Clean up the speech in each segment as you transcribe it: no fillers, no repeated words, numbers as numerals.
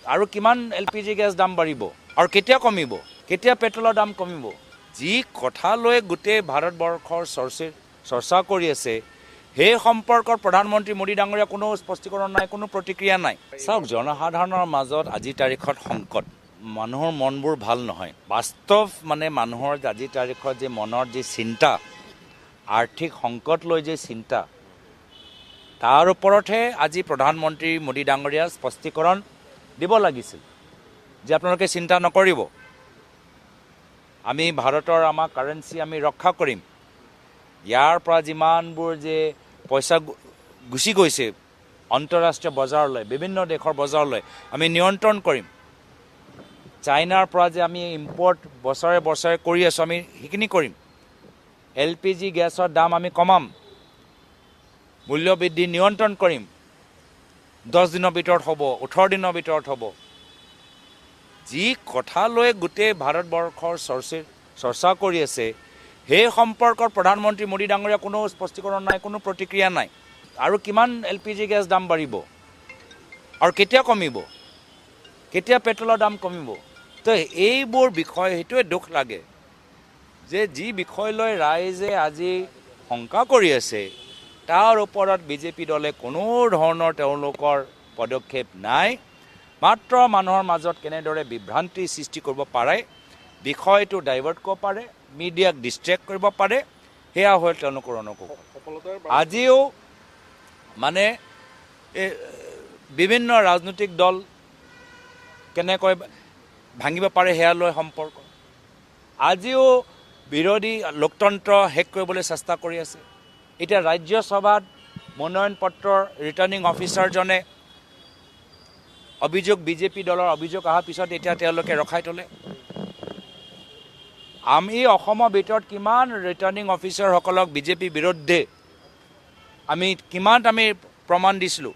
আৰু কিমান LPG gas দাম বাঢ়িব আৰু কেতিয়া কমিব, কেতিয়া পেট্ৰলৰ দাম কমিব, যি কথা লৈ গোটেই ভাৰতবৰ্ষৰ চৰ্চা কৰি আছে সেই সম্পৰ্কত প্ৰধানমন্ত্ৰী মোদী ডাঙৰীয়া কোনো স্পষ্টীকৰণ নাই, কোনো প্ৰতিক্ৰিয়া নাই। চাওক, জনসাধাৰণৰ মাজত আজিৰ তাৰিখত সংকট, মানুহৰ মনবোৰ ভাল নহয়। বাস্তৱ মানুহৰ আজিৰ তাৰিখত যে মনৰ যি চিন্তা, আৰ্থিক সংকট লৈ যে চিন্তা, তাৰ ওপৰতহে আজি প্ৰধানমন্ত্ৰী মোদী ডাঙৰীয়া স্পষ্টীকৰণ দিব লাগিছিল যে আপোনালোকে চিন্তা নকৰিব, আমি ভাৰতৰ আমাৰ কাৰেঞ্চি আমি ৰক্ষা কৰিম, ইয়াৰ পৰা যিমানবোৰ যে পইচা গুচি গৈছে আন্তঃৰাষ্ট্ৰীয় বজাৰলৈ, বিভিন্ন দেশৰ বজাৰলৈ, আমি নিয়ন্ত্ৰণ কৰিম। চাইনাৰ পৰা যে আমি ইম্পৰ্ট বছৰে বছৰে কৰি আছোঁ, আমি সেইখিনি কৰিম। LPG গেছৰ দাম আমি কমাম, মূল্য বৃদ্ধি নিয়ন্ত্ৰণ কৰিম। 10 দিনৰ ভিতৰত হ'ব, 18 দিনৰ ভিতৰত হ'ব। যি কথা লৈ গোটেই ভাৰতবৰ্ষৰ চৰ্চা কৰি আছে সেই সম্পৰ্কত প্ৰধানমন্ত্ৰী মোদী ডাঙৰীয়া কোনো স্পষ্টীকৰণ নাই, কোনো প্ৰতিক্ৰিয়া নাই। আৰু কিমান LPG গেছ দাম বাঢ়িব আৰু কেতিয়া কমিব, কেতিয়া পেট্ৰলৰ দাম কমিব। তো এইবোৰ বিষয়, সেইটোৱে দুখ লাগে যে যি বিষয় লৈ ৰাইজে আজি শংকা কৰি আছে তাৰ ওপৰত বিজেপি দলে কোনো ধৰণৰ তেওঁলোকৰ পদক্ষেপ নাই। মাত্ৰ মানুহৰ মাজত কেনেদৰে বিভ্ৰান্তি সৃষ্টি কৰিব পাৰে, বিষয়টো ডাইভাৰ্ট কৰিব পাৰে, মিডিয়াক ডিষ্ট্ৰেক্ট কৰিব পাৰে, সেয়া হ'ল তেওঁলোকৰ অনুকূল। আজিও বিভিন্ন ৰাজনৈতিক দল কেনেকৈ ভাঙিব পাৰে সেয়া লৈ সম্পৰ্ক, আজিও বিৰোধী লোকতন্ত্ৰ শেষ কৰিবলৈ চেষ্টা কৰি আছে। এতিয়া ৰাজ্যসভাত মনোনয়ন পত্ৰৰ ৰিটাৰ্ণিং অফিচাৰজনে অভিযোগ, বিজেপি দলৰ অভিযোগ অহাৰ পিছত এতিয়া তেওঁলোকে ৰখাই তোলে। আমি অসমৰ ভিতৰত কিমান ৰিটাৰ্ণিং অফিচাৰসকলক বিজেপি বিৰুদ্ধে আমি প্ৰমাণ দিছিলোঁ।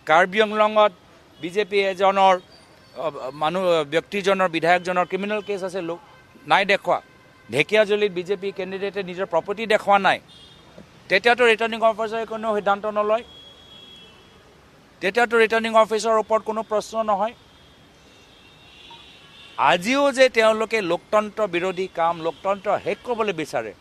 কাৰ্বি আংলঙত বিজেপি এজনৰ ব্যক্তিজনৰ, বিধায়কজনৰ ক্ৰিমিনেল কেছ আছে, নাই দেখুওৱা। ঢেকীয়াজুলিত বিজেপি কেণ্ডিডেটে নিজৰ প্ৰপাৰ্টি দেখুওৱা নাই, তেতিয়াতো ৰিটাৰ্ণিং অফিচাৰে কোনো সিদ্ধান্ত নলয়, তেতিয়াতো ৰিটাৰ্ণিং অফিচাৰৰ ওপৰত কোনো প্ৰশ্ন নহয়। আজিও যে তেওঁলোকে লোকতন্ত্ৰ বিৰোধী কাম, লোকতন্ত্ৰ শেষ কৰিবলৈ বিচাৰে,